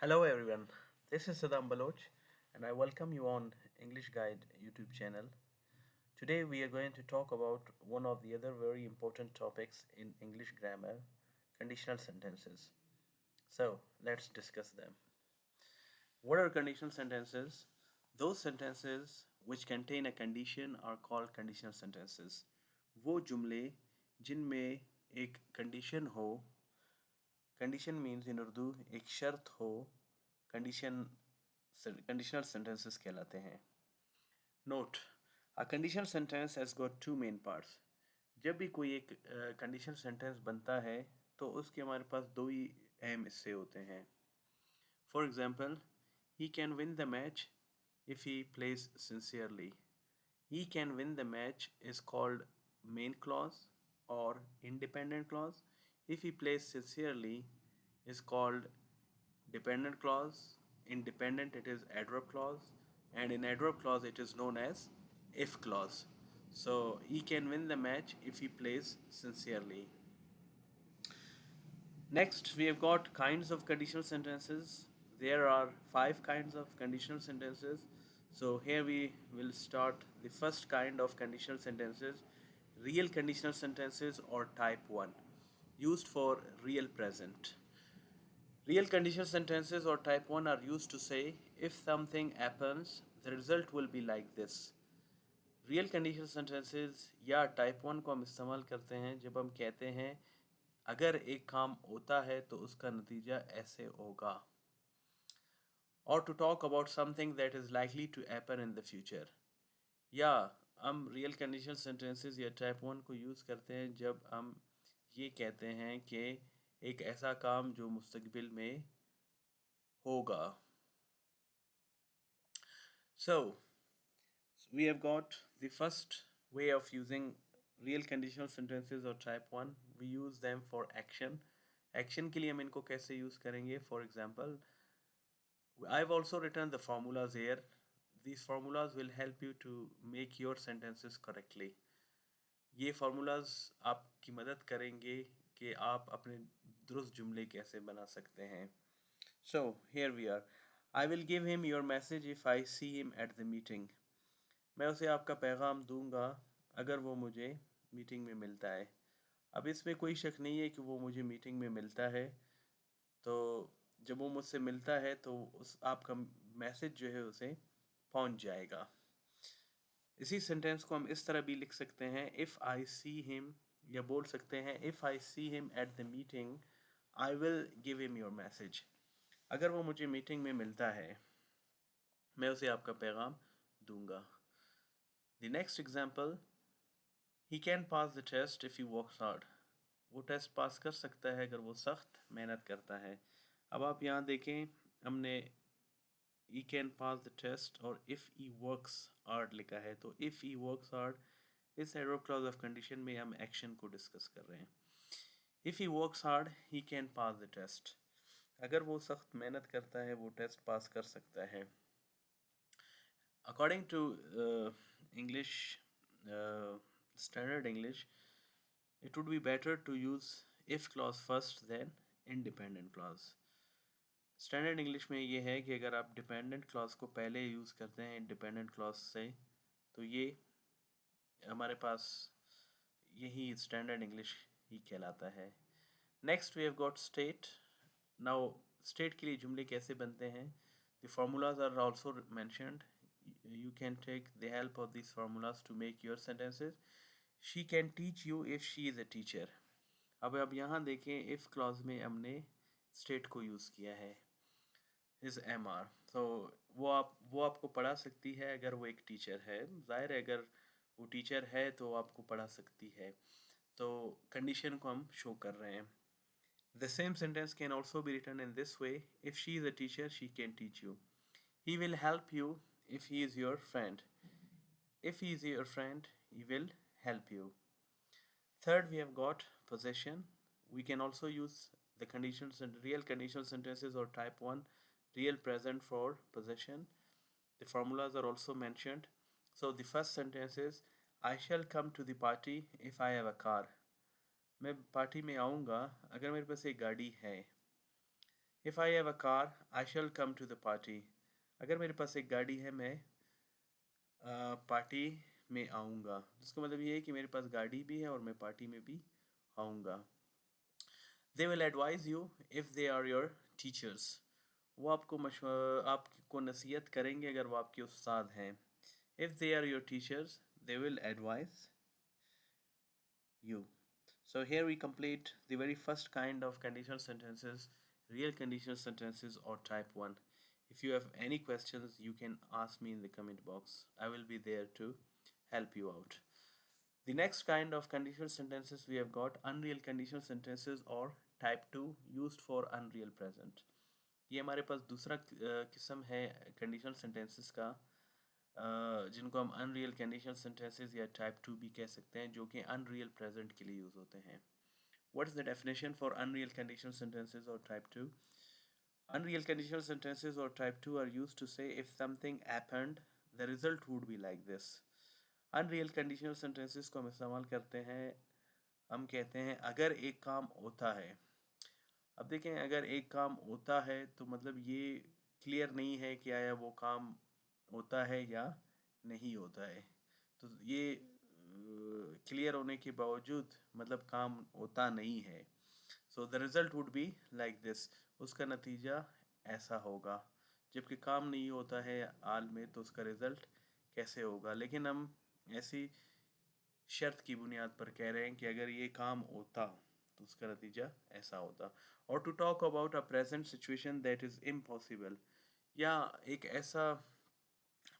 Hello everyone, this is Sadam Baloch and I welcome you on English Guide YouTube channel. Today we are going to talk about one of the other very important topics in English grammar, conditional sentences. So let's discuss them. What are conditional sentences? Those sentences which contain a condition are called conditional sentences. वो जुमले जिनमें एक condition हो, condition means in Urdu एक शर्त हो, condition conditional sentences कहलाते हैं. Note, a conditional sentence has got two main parts. जब भी कोई एक कंडीशनल सेंटेंस बनता है तो उसके हमारे पास दो ही अहम हिस्से होते हैं. For example, he can win the match if he plays sincerely. He can win the match is called main clause or independent clause. If he plays sincerely is called dependent clause. In dependent it is adverb clause, and in adverb clause it is known as if clause. So he can win the match if he plays sincerely. Next, we have got kinds of conditional sentences. There are 5 kinds of conditional sentences. So here we will start the first kind of conditional sentences, real conditional sentences or type 1, used for real present. Real conditional sentences or type 1 are used to say if something happens, the result will be like this. Real conditional sentences या type 1 को हम इस्तेमाल करते हैं जब हम कहते हैं अगर एक काम होता है तो उसका नतीजा ऐसे होगा, और to talk about something that is likely to happen in the future. या हम रियल कंडीशनल सेंटेंसेस या टाइप 1 को यूज़ करते हैं जब हम ये कहते हैं कि एक ऐसा काम जो मुस्तकबिल में होगा. So we have got the first way of using real conditional sentences or type 1. We use them for action. Action के लिए हम इनको कैसे यूज़ करेंगे? For example, I've also written the formulas here. These formulas will help you to make your sentences correctly. ये formulas आपकी मदद करेंगे कि आप अपने दुरुस्त जुमले कैसे बना सकते हैं. So here we are. I will give him your message if I see him at the meeting. मैं उसे आपका पैगाम दूंगा अगर वो मुझे मीटिंग में मिलता है. अब इसमें कोई शक नहीं है कि वो मुझे मीटिंग में मिलता है, तो जब वो मुझसे मिलता है तो उस आपका मैसेज जो है उसे पहुंच जाएगा. इसी सेंटेंस को हम इस तरह भी लिख सकते हैं, इफ़ आई सी हिम, या बोल सकते हैं if I see him at the meeting I will give him your message. अगर वो मुझे मीटिंग में मिलता है मैं उसे आपका पैगाम दूंगा. The next example, he can pass the test if he works hard. वो टेस्ट पास कर सकता है अगर वो सख्त मेहनत करता है. अब आप यहाँ देखें, हमने he can pass the test और if he works hard लिखा है, तो if he works hard इस adverb clause of condition में हम action को डिस्कस कर रहे हैं. If he works hard, he can pass the test. अगर वो सख्त मेहनत करता है वो टेस्ट पास कर सकता है. According to English, standard English, it would be better to use if clause first than independent clause. Standard English में ये है कि अगर आप डिपेंडेंट क्लॉज को पहले यूज़ करते हैं इंडिपेंडेंट क्लॉज से, तो ये हमारे पास यही स्टैंडर्ड इंग्लिश ही कहलाता है. Next we have got state. Now state के लिए जुमले कैसे बनते हैं? The formulas are also mentioned. You can take the help of these formulas to make your sentences. She can teach you if she is a teacher. अब यहाँ देखें, if clause में हमने state को यूज़ किया है, is MR. तो वो आपको पढ़ा सकती है अगर वो एक टीचर है. ज़ाहिर है अगर वो टीचर है तो आपको पढ़ा सकती है. तो कंडीशन को हम शो कर रहे हैं. The same sentence can also be written in this way. If she is a teacher, she can teach you. He will help you if he is your friend. If he is your friend, he will help you. Third, we have got possession. We can also use the conditions and real conditional sentences or type 1 real present for possession. The formulas are also mentioned. So the first sentence is I shall come to the party if I have a car. मैं party में आऊँगा अगर मेरे पास एक गाड़ी है. If I have a car I shall come to the party. अगर मेरे पास एक गाड़ी है मैं पार्टी में आऊँगा, जिसका मतलब ये है कि मेरे पास गाड़ी भी है और मैं पार्टी में भी आऊँगा। They will advise you if they are your teachers. वो आपको नसीहत करेंगे अगर वो आपके उस्ताद हैं। If they are your teachers they will advise you. So here we complete the very first kind of conditional sentences, real conditional sentences or type 1. If you have any questions, you can ask me in the comment box. I will be there to help you out. The next kind of conditional sentences we have got unreal conditional sentences or type 2 used for unreal present. ये हमारे पास दूसरा किस्म है conditional sentences का, जिनको हम unreal conditional sentences या type 2 भी कह सकते हैं, जो कि अनरियल प्रेजेंट के लिए यूज़ होते हैं. What is the definition for unreal conditional sentences or type 2? Unreal conditional sentences or type 2 are used to say if something happened, the result would be like this. Unreal conditional sentences को हम इस्तेमाल करते हैं, हम कहते हैं अगर एक काम होता है. अब देखें, अगर एक काम होता है तो मतलब ये क्लियर नहीं है कि आया वो काम होता है या नहीं होता है. तो ये क्लियर होने के बावजूद मतलब काम होता नहीं है. So the result would be like this, उसका नतीजा ऐसा होगा. जबकि काम नहीं होता है हाल में तो उसका रिज़ल्ट कैसे होगा. लेकिन हम ऐसी शर्त की बुनियाद पर कह रहे हैं कि अगर ये काम होता तो उसका नतीजा ऐसा होता. और to talk about a present situation that is impossible, या एक ऐसा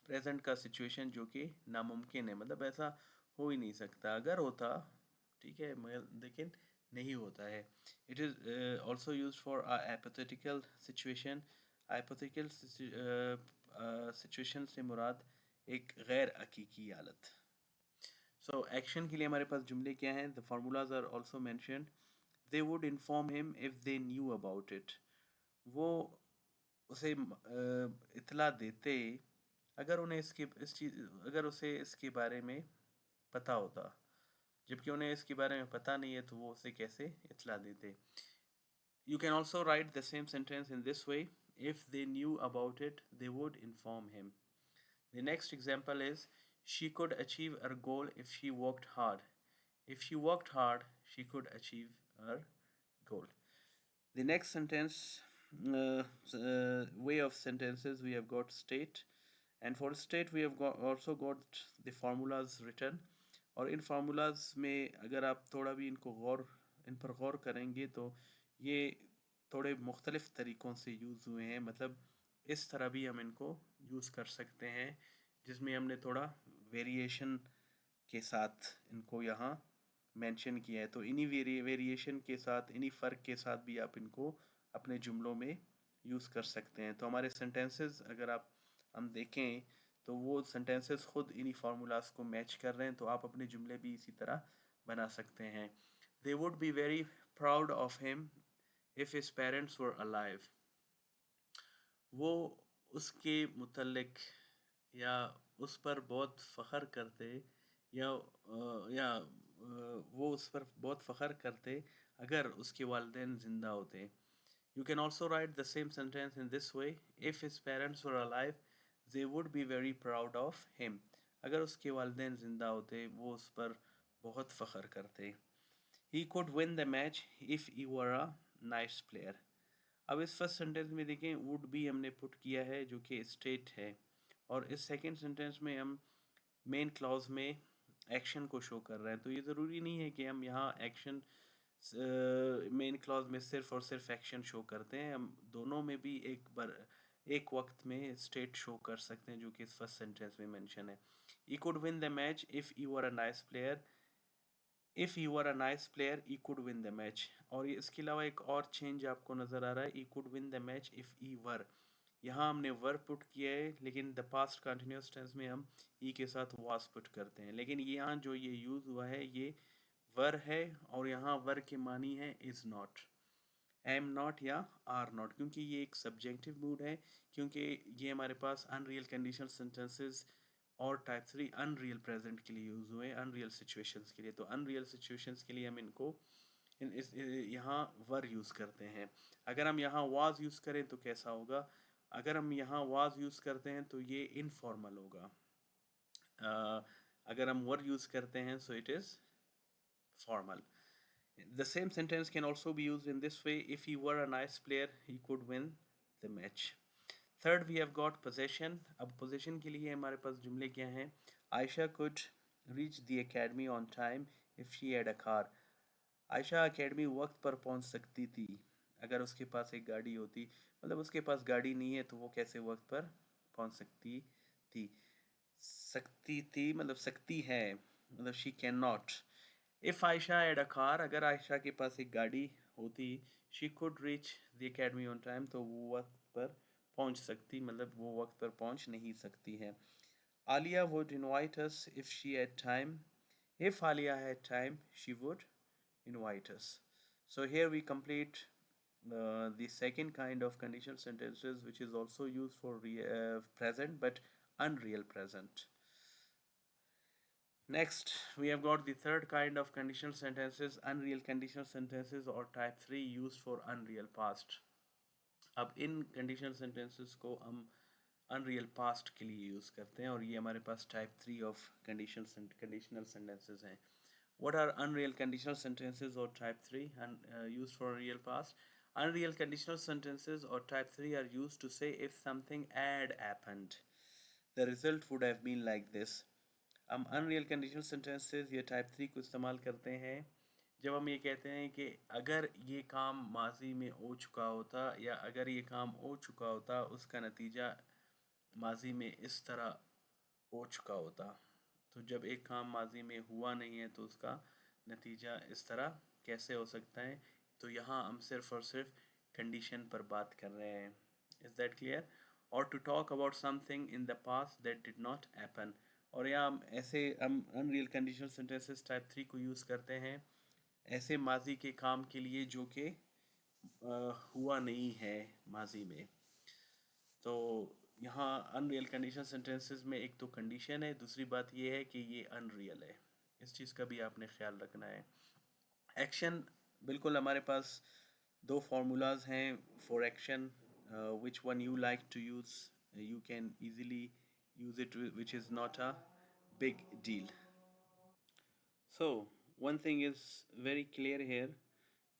प्रेजेंट का सिचुएशन जो कि नामुमकिन है, मतलब ऐसा हो ही नहीं सकता. अगर होता ठीक है मगर लेकिन नहीं होता है. It is also use for a hypothetical situation. Hypothetical situation से मुराद एक गैर हकीकी हालत. सो एक्शन के लिए हमारे पास जुमले क्या हैं? The formulas are also mentioned. They would inform him if they knew about it. वो उसे इतला देते अगर उन्हें अगर उसे इसके बारे में पता होता. जबकि उन्हें इसके बारे में पता नहीं है तो वो उसे कैसे इतला देते. You can also write the same sentence in this way. If they knew about it, they would inform him. The next example is she could achieve her goal if she worked hard. If she worked hard, she could achieve her goal. The next sentence, way of sentences, we have got state, and for state we have also got the formulas written. और इन formulas में अगर आप थोड़ा भी इन पर गौर करेंगे तो ये थोड़े मुख्तलिफ तरीक़ों से यूज़ हुए हैं. मतलब इस तरह भी हम इनको यूज़ कर सकते हैं जिसमें हमने थोड़ा वेरिएशन के साथ इनको यहाँ मेंशन किया है. तो इन्हीं वेरिएशन के साथ, इन्हीं फ़र्क के साथ भी आप इनको अपने जुमलों में यूज़ कर सकते हैं. तो हमारे सेंटेंसेस अगर हम देखें तो वो सेंटेंसेस खुद इन्हीं फार्मूलाज को मैच कर रहे हैं. तो आप अपने जुमले भी इसी तरह बना सकते हैं. They would be very proud of him if his parents were alive. वो उसके मुतल्लिक या उस पर बहुत फ़ख्र करते या वो उस पर बहुत फ़ख्र करते अगर उसके वालिदैन ज़िंदा होते. You can also write the same sentence in this way. If his parents were alive, they would be very proud of him. अगर उसके वालिदैन ज़िंदा होते वो उस पर बहुत फ़ख्र करते. He could win the match if he were a nice player. अब इस फर्स्ट सेंटेंस में देखें वुड भी हमने पुट किया है जो कि स्टेट है, और इस सेकंड सेंटेंस में हम मेन क्लॉज में एक्शन को शो कर रहे हैं. तो ये ज़रूरी नहीं है कि हम यहाँ एक्शन मेन क्लॉज में सिर्फ और सिर्फ एक्शन शो करते हैं. हम दोनों में भी एक वक्त में स्टेट शो कर सकते हैं जो कि इस फर्स्ट सेंटेंस में मेंशन है. He could win the match if he were a nice player. If he were a nice player he could win the match. और इसके अलावा एक और चेंज आपको नज़र आ रहा है. He could win the match if he were. यहाँ हमने वर पुट किया है लेकिन द पास्ट कंटिन्यूस टेंस में हम ई के साथ वाज पुट करते हैं. लेकिन यहाँ जो ये यूज़ हुआ है ये वर है और यहाँ वर के मानी है इज़ नॉट, एम नॉट या आर नॉट, क्योंकि ये एक सब्जेक्टिव मूड है. क्योंकि ये हमारे पास अनरियल कंडीशनल सेंटेंसेस और टाइप 3 अनरियल प्रेजेंट के लिए यूज़ हुए, अनरियल सिचुएशंस के लिए. तो अनरियल सिचुएशंस के लिए हम इनको यहाँ वर यूज़ करते हैं। अगर हम यहाँ वाज यूज़ करें तो कैसा होगा? अगर हम यहाँ वाज यूज़ करते हैं तो ये इनफॉर्मल होगा। अगर हम वर यूज़ करते हैं so it is formal. The same sentence can also be used in this way: if he were a nice player, he could win the match. Third, we have got possession. अब possession के लिए हमारे पास जुमले क्या हैं? Aisha could reach the academy on time if she had a car. Ayesha academy वक्त पर पहुंच सकती थी अगर उसके पास एक गाड़ी होती। मतलब उसके पास गाड़ी नहीं है तो वो कैसे वक्त पर पहुंच सकती थी? सकती थी मतलब सकती है, मतलब she can not. If Ayesha had a car, अगर आयशा के पास एक गाड़ी होती, she could reach the academy on time, तो वो वक्त पर पहुंच सकती, मतलब वो वक्त पर पहुंच नहीं सकती है। Alia would invite us if she had time, if Alia had time she would invite us. So here we complete the second kind of conditional sentences, which is also used for present but unreal present. Next, we have got the third kind of conditional sentences, unreal conditional sentences or type 3, used for unreal past. अब इन conditional sentences को हम unreal past के लिए use करते हैं और ये हमारे पास type 3 of conditional sentences हैं. What are unreal conditional sentences or type 3 and used for real past? Unreal conditional sentences or type 3 are used to say if something had happened, the result would have been like this. हम unreal conditional sentences या type 3 को इस्तेमाल करते हैं जब हम ये कहते हैं कि अगर ये काम माजी में हो चुका होता या अगर ये काम हो चुका होता उसका नतीजा माजी में इस तरह हो चुका होता। तो जब एक काम माजी में हुआ नहीं है तो उसका नतीजा इस तरह कैसे हो सकता है? तो यहाँ हम सिर्फ और सिर्फ कंडीशन पर बात कर रहे हैं। Is that clear? और to talk about something in the past that did not happen, और यहाँ हम अनरियल कंडीशनल सेंटेंसेस टाइप 3 को यूज़ करते हैं ऐसे माजी के काम के लिए जो कि हुआ नहीं है माजी में। तो यहाँ अनरियल कंडीशनल सेंटेंसेस में एक तो कंडीशन है, दूसरी बात ये है कि ये अनरियल है। इस चीज़ का भी आपने ख्याल रखना है। एक्शन, बिल्कुल हमारे पास दो फार्मूलाज हैं for action, which one you like to use, you can easily use it, which is not a big deal. So one thing is very clear here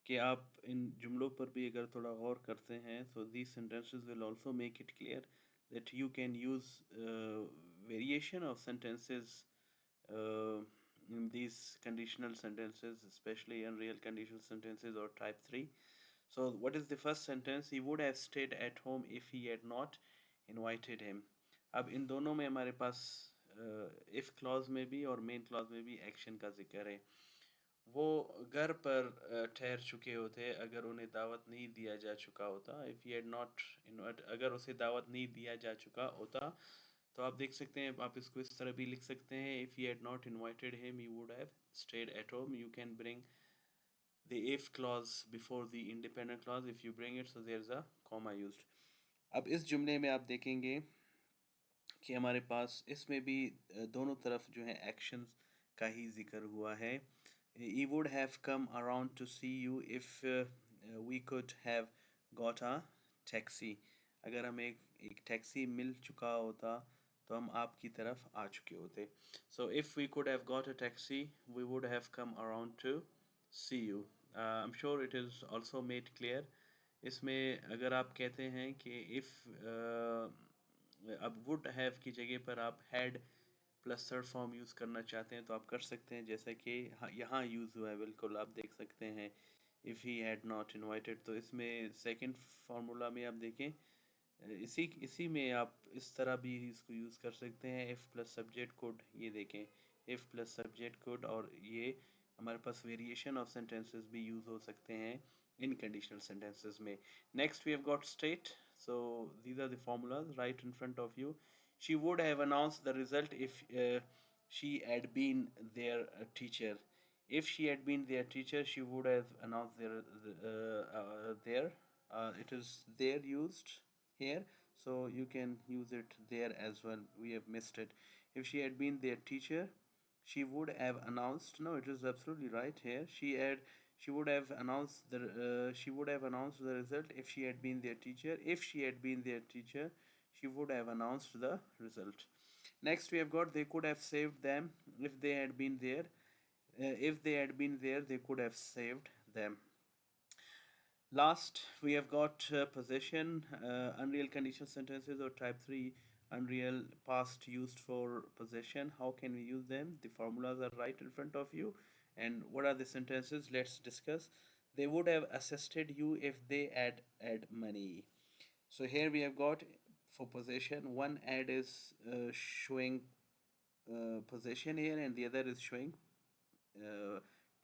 कि आप इन जुमलों पर भी अगर थोड़ा गौर करते हैं तो these sentences will also make it clear that you can use variation of sentences uh, in these conditional sentences, especially unreal conditional sentences or type 3. So what is the first sentence? He would have stayed at home if he had not invited him. अब इन दोनों में हमारे पास if clause में भी और main clause में भी action का जिक्र है। वो घर पर ठहर चुके होते अगर उन्हें दावत नहीं दिया जा चुका होता। If he had not invite, अगर उसे दावत नहीं दिया जा चुका होता तो आप देख सकते हैं, आप इसको इस तरह भी लिख सकते हैं, if he had not invited him he would have stayed at home. You can bring the if clause before the independent clause. If you bring it, so there's a comma used. अब इस जुमले में आप देखेंगे कि हमारे पास इसमें भी दोनों तरफ जो है एक्शंस का ही जिक्र हुआ है। He would have come around to see you if we could have got a taxi. अगर हमें एक टैक्सी मिल चुका होता तो हम आपकी तरफ आ चुके होते। So if we could have got a taxi, we would have come around to see you. I'm sure it is also made clear. इसमें अगर आप कहते हैं कि if अब वुड हैव की जगह पर आप had plus third form use करना चाहते हैं तो आप कर सकते हैं, जैसा कि यहाँ यूज़ हुआ है, बिल्कुल आप देख सकते हैं if he had not invited. तो इसमें सेकंड फार्मूला में आप देखें, इसी में आप इस तरह भी इसको यूज़ कर सकते हैं, इफ़ प्लस सब्जेक्ट कोड। ये देखें, इफ़ प्लस सब्जेक्ट कोड, और ये हमारे पास वेरिएशन ऑफ सेंटेंसेस भी यूज़ हो सकते हैं in conditional sentences में। Next we have got state. So these are the formulas right in front of you. She would have announced the result if she had been their teacher. If she had been their teacher, she would have announced their it is there used here, so you can use it there as well. We have missed it. If she had been their teacher, she would have announced. No, it is absolutely right here. she would have announced the result if she had been their teacher. If she had been their teacher, she would have announced the result. Next, we have got they could have saved them if they had been there. If they had been there, they could have saved them. Last, we have got possession, unreal conditional sentences or type 3 unreal past used for possession. How can we use them? The formulas are right in front of you. And what are the sentences? Let's discuss. They would have assisted you if they had money. So here we have got for possession, one ad is showing possession here, and the other is showing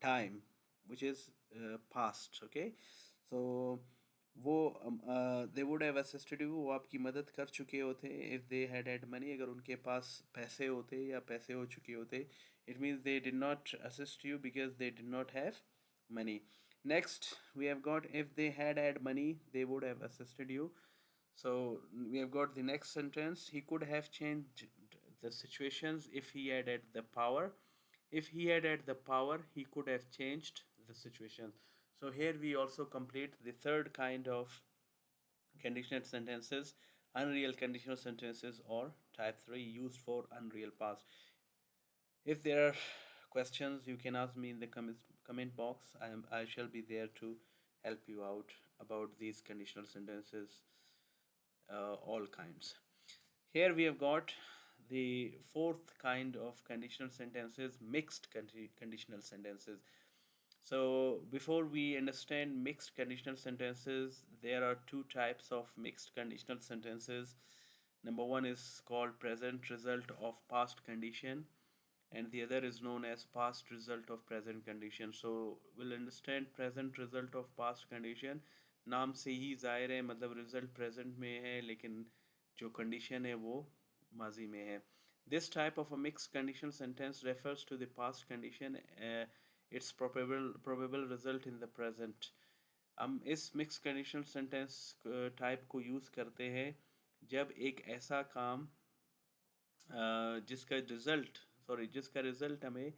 time, which is past. Okay, so वो they would have assisted you, वो आपकी मदद कर चुके होते if they had money, अगर उनके पास पैसे होते या पैसे हो चुके होते. It means they did not assist you because they did not have money. Next, we have got if they had money, they would have assisted you. So we have got the next sentence. He could have changed the situations if he had the power. If he had the power, he could have changed the situation. So here we also complete the third kind of conditional sentences, unreal conditional sentences or type 3 used for unreal past. If there are questions, you can ask me in the comment box. I shall be there to help you out about these conditional sentences, all kinds. Here we have got the fourth kind of conditional sentences, mixed conditional sentences. So before we understand mixed conditional sentences, there are two types of mixed conditional sentences. Number one is called present result of past condition, and the other is known as past result of present condition. So we'll understand present result of past condition. नाम से ही जाहिर है, मतलब result present में है लेकिन जो condition है वो माजी में है. This type of a mixed conditional sentence refers to the past condition, its probable result in the present. हम इस mixed conditional sentence type को यूज़ करते हैं जब एक ऐसा काम जिसका रिजल्ट हमें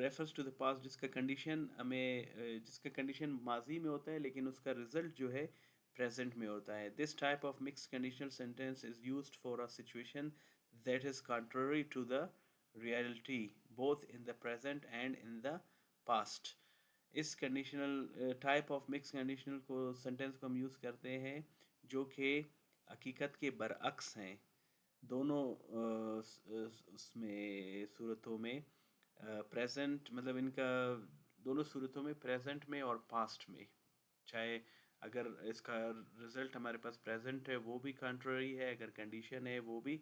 रेफर्स टू द पास्ट, जिसका कंडीशन माजी में होता है लेकिन उसका रिजल्ट जो है प्रेजेंट में होता है. This type of mix conditional sentence is used for a situation that is contrary to the reality both in the present and in the past. इस conditional type of mix conditional को sentence को हम use करते हैं जो कि हकीकत के बरअक्स हैं. दोनों उसमें सूरतों में प्रेजेंट, मतलब इनका दोनों सूरतों में प्रेजेंट में और पास्ट में, चाहे अगर इसका रिजल्ट हमारे पास प्रेजेंट है वो भी कंट्ररी है, अगर कंडीशन है वो भी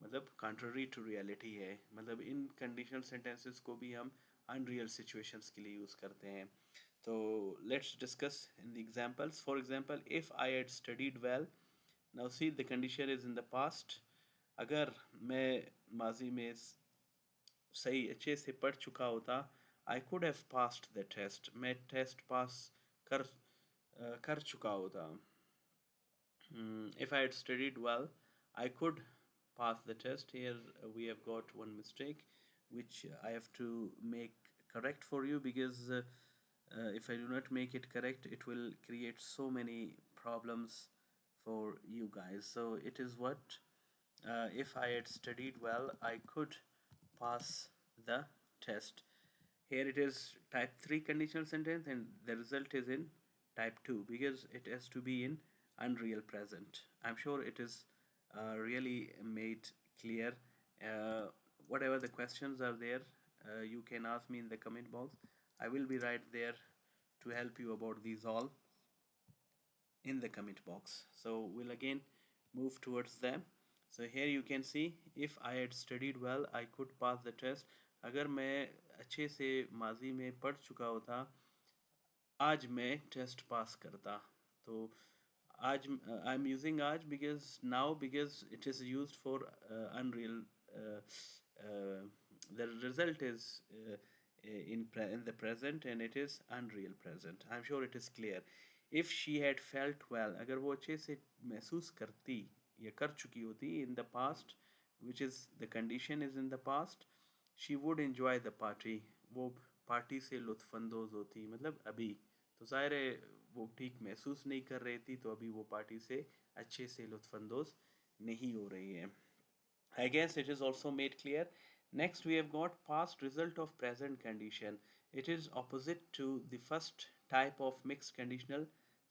मतलब कंट्ररी टू रियलिटी है. मतलब इन कंडीशनल सेंटेंसेस को भी हम अनरियल सिचुएशंस के लिए यूज़ करते हैं. तो let's discuss in the examples. For example, if I had studied well. Now see the condition is in the past. अगर मैं माजी में सही अच्छे से पढ़ चुका होता, I could have passed the test, मैं टेस्ट पास कर चुका होता. If I had studied well, I could pass the test. Here we have got one mistake which I have to make correct for you, because if I do not make it correct, it will create so many problems for you guys. So it is what if I had studied well, I could pass the test. Here it is type 3 conditional sentence and the result is in type 2 because it has to be in unreal present. I'm sure it is really made clear. Whatever the questions are there, you can ask me in the comment box. I will be right there to help you about these all in the comment box. So we'll again move towards them. So here you can see, if I had studied well, I could pass the test. अगर मैं अच्छे से माजी में पढ़ चुका होता, आज मैं टेस्ट पास करता. तो आज आई एम यूजिंग आज because it is used for unreal. The result is in the present and it is unreal present. I'm sure it is clear. If she had felt well, अगर वो अच्छे से महसूस करती या कर चुकी होती in the past, which is the condition is in the past, she would enjoy the party. वो पार्टी से लुत्फ़अंदोज़ होती, मतलब अभी तो ज़ाहिर है वो ठीक महसूस नहीं कर रही थी, तो अभी वो पार्टी से अच्छे से लुत्फ़अंदोज़ नहीं हो रही है. I guess it is also made clear. Next, we have got past result of present condition. It is opposite to the first type of mixed conditional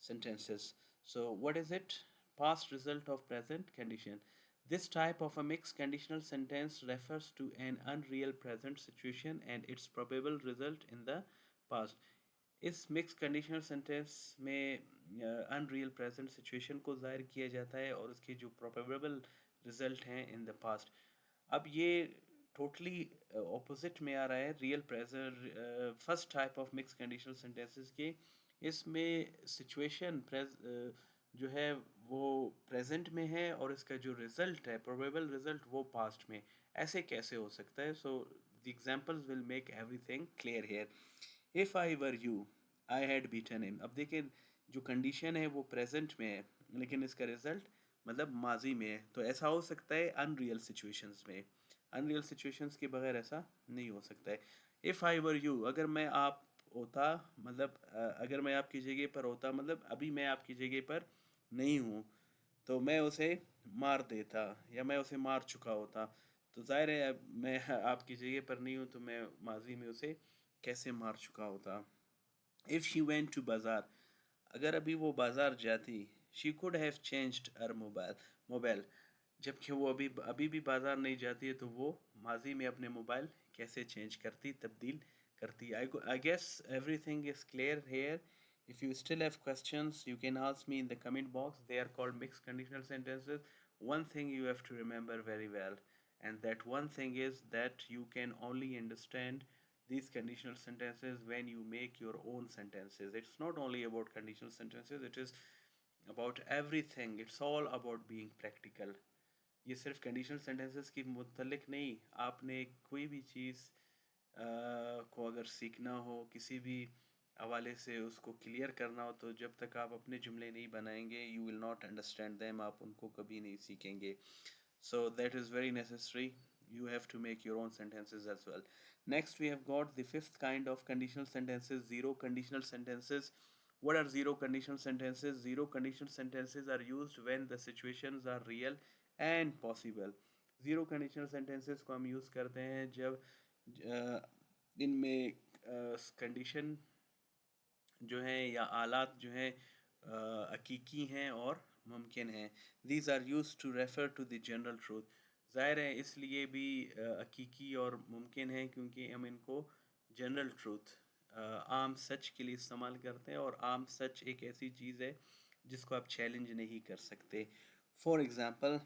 sentences. So, what is it? Past result of present condition. This type of a mixed conditional sentence refers to an unreal present situation and its probable result in the past. इस mix conditional sentence में unreal present situation को ज़ाहिर किया जाता है और उसके जो प्रोबेबल रिजल्ट हैं इन द पास्ट. अब ये टोटली ऑपोजिट में आ रहा है real present first type of mix conditional sentences के. इसमें सिचुएशन जो है वो प्रेजेंट में है और इसका जो रिजल्ट है प्रोबेबल रिजल्ट वो पास्ट में. ऐसे कैसे हो सकता है? So the examples will make everything clear here. If I were you I had beaten him. अब देखिए जो कंडीशन है वो प्रेजेंट में है लेकिन इसका रिजल्ट मतलब माजी में है, तो ऐसा हो सकता है अनरियल सिचुएशंस में. अनरियल सिचुएशंस के बगैर ऐसा नहीं हो सकता है. इफ़ आई वर यू, अगर मैं आप होता, मतलब अगर मैं आपकी जगह पर होता, मतलब अभी मैं आपकी जगह पर नहीं हूँ, तो मैं उसे मार देता या मैं उसे मार चुका होता. तो ज़ाहिर है अब मैं आपकी जगह पर नहीं हूँ तो मैं माजी में उसे कैसे मार चुका होता. इफ़ शी वेंट टू बाज़ार, अगर अभी वो बाज़ार जाती, she could have changed her mobile. जबकि वो अभी अभी भी बाज़ार नहीं जाती है तो वो माजी में अपने मोबाइल कैसे चेंज करती, तब्दील करती. I guess everything is clear here. If you still have questions, you can ask me in the comment box. They are called mixed conditional sentences. One thing you have to remember very well, and that one thing is that you can only understand these conditional sentences when you make your own sentences. It's not only about conditional sentences, it is about everything. It's all about being practical. ये सिर्फ conditional sentences की मुतल्लिक नहीं, आपने कोई भी चीज़ को अगर सीखना हो, किसी भी हवाले से उसको क्लियर करना हो, तो जब तक आप अपने जुमले नहीं बनाएंगे you will not understand them, आप उनको कभी नहीं सीखेंगे. So that is very necessary. You have to make your own sentences as well. Next, we have got the fifth kind of conditional sentences, zero conditional sentences. What are zero conditional sentences? Zero conditional sentences are used when the situations are real and possible. Zero conditional sentences को हम use करते हैं जब इनमें condition जो हैं या आलात जो हैं हकीकी हैं और मुमकिन हैं. These are used to refer to the general truth. ज़ाहिर है इसलिए भी हकीकी और मुमकिन हैं क्योंकि हम इनको जनरल ट्रूथ, आम सच के लिए इस्तेमाल करते हैं, और आम सच एक ऐसी चीज़ है जिसको आप चैलेंज नहीं कर सकते. फॉर एग्ज़ाम्पल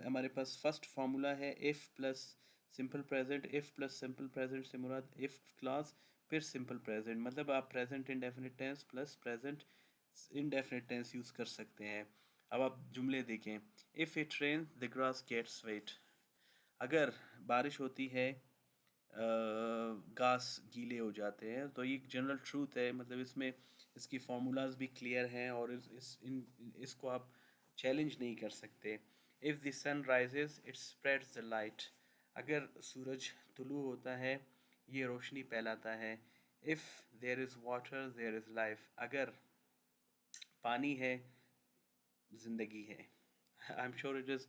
हमारे पास फर्स्ट फार्मूला है if plus simple present. If plus simple present से मुराद इफ़ क्लास फिर सिंपल प्रेजेंट, मतलब आप present indefinite tense plus present indefinite tense use कर सकते हैं. अब आप जुमले देखें. If it rain the grass gets wet. अगर बारिश होती है घास गीले हो जाते हैं. तो ये एक जनरल ट्रूथ है, मतलब इसमें इसकी फार्मूलाज भी क्लियर हैं और इसको आप चैलेंज नहीं कर सकते. If the sun rises it spreads the light. अगर सूरज तुलू होता है ये रोशनी फैलाता है. If there is water there is life. अगर पानी है ज़िंदगी है. I am sure it is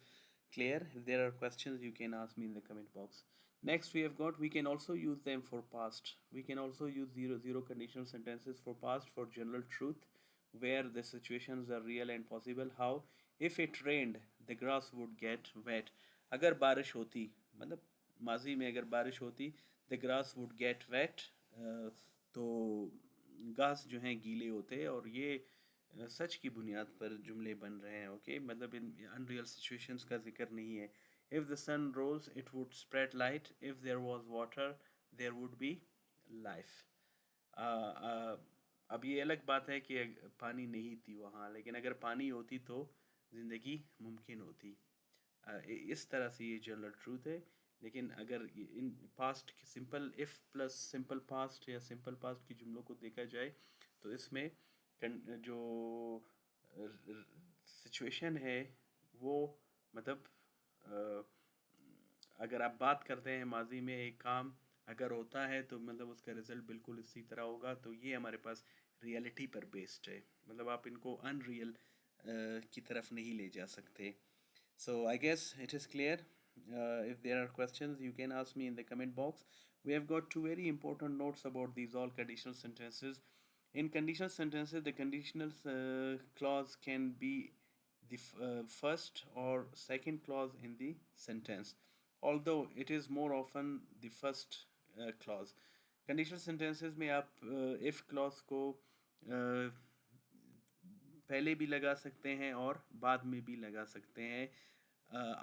clear. If there are questions you can ask me in the comment box. Next we have got, we can also use them for past. We can also use zero conditional sentences for past for general truth where the situations are real and possible. How? If it rained the grass would get wet. अगर बारिश होती, मतलब माजी में अगर बारिश होती, the grass would get wet, तो घास जो हैं गीले होते. और ये सच की बुनियाद पर जुमले बन रहे हैं. ओके, मतलब इन अनरियल सिचुएशंस का जिक्र नहीं है. If the sun rose it would spread light. If there was water there would be life. अब ये अलग बात है कि पानी नहीं थी वहाँ, लेकिन अगर पानी होती तो ज़िंदगी मुमकिन होती. इस तरह से ये जनरल ट्रूथ है. लेकिन अगर इन पास्ट की simple if plus simple past या सिंपल पास्ट की जुमलों को देखा जाए तो इसमें जो सिचुएशन है वो, मतलब अगर आप बात करते हैं माजी में एक काम अगर होता है तो मतलब उसका रिजल्ट बिल्कुल इसी तरह होगा। तो ये हमारे पास रियलिटी पर बेस्ड है, मतलब आप इनको अनरियल की तरफ नहीं ले जा सकते। So I guess it is clear. If there are questions, you can ask me in the comment box. We have got two very important notes about these all conditional sentences. In conditional sentences, the conditional clause can be the first or second clause in the sentence, although it is more often the first clause. Conditional sentences में आप if clause को पहले भी लगा सकते हैं और बाद में भी लगा सकते हैं।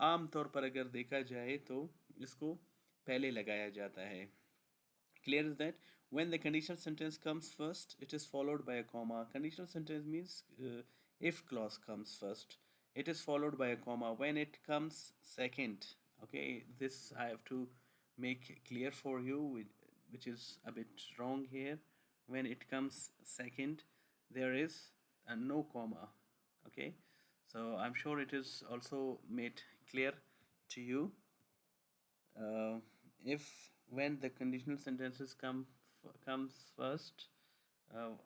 आम तौर पर अगर देखा जाए तो इसको पहले लगाया जाता है। Clear is that when the conditional sentence comes first, it is followed by a comma. Conditional sentence means if clause comes first, it is followed by a comma. When it comes second, okay, this I have to make clear for you, which is a bit wrong here. When it comes second, there is a no comma. Okay, so I'm sure it is also made clear to you. If when the conditional sentences comes first,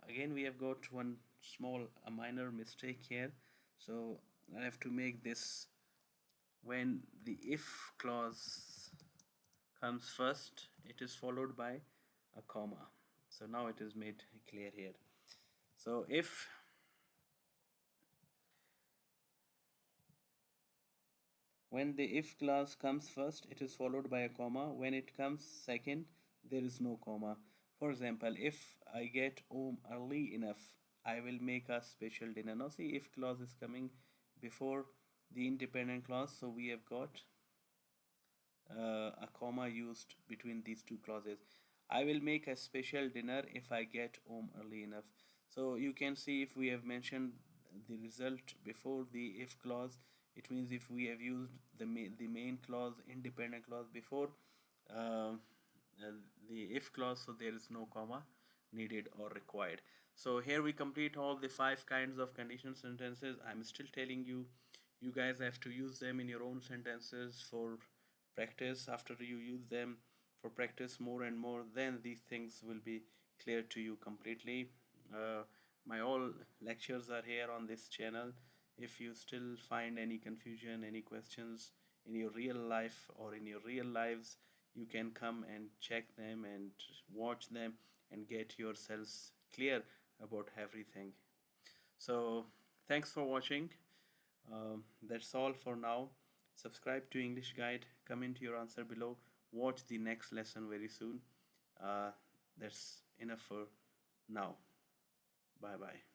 again we have got one small a minor mistake here, so I have to make this when the if clause comes first, it is followed by a comma. So now it is made clear here. So if when the if clause comes first, it is followed by a comma. When it comes second, there is no comma. For example, if I get home early enough, I will make a special dinner. Now see, if clause is coming before the independent clause, so we have got a comma used between these two clauses. I will make a special dinner if I get home early enough. So you can see if we have mentioned the result before the if clause, it means if we have used the main clause, independent clause before uh, the if clause, so there is no comma needed or required. So here we complete all the 5 kinds of conditional sentences. I'm still telling you, you guys have to use them in your own sentences for practice. After you use them for practice more and more, then these things will be clear to you completely. My all lectures are here on this channel. If you still find any confusion, any questions in your real life or in your real lives, you can come and check them and watch them and get yourselves clear about everything. So thanks for watching. That's all for now. Subscribe to English Guide, comment your answer below, watch the next lesson very soon. That's enough for now. Bye bye.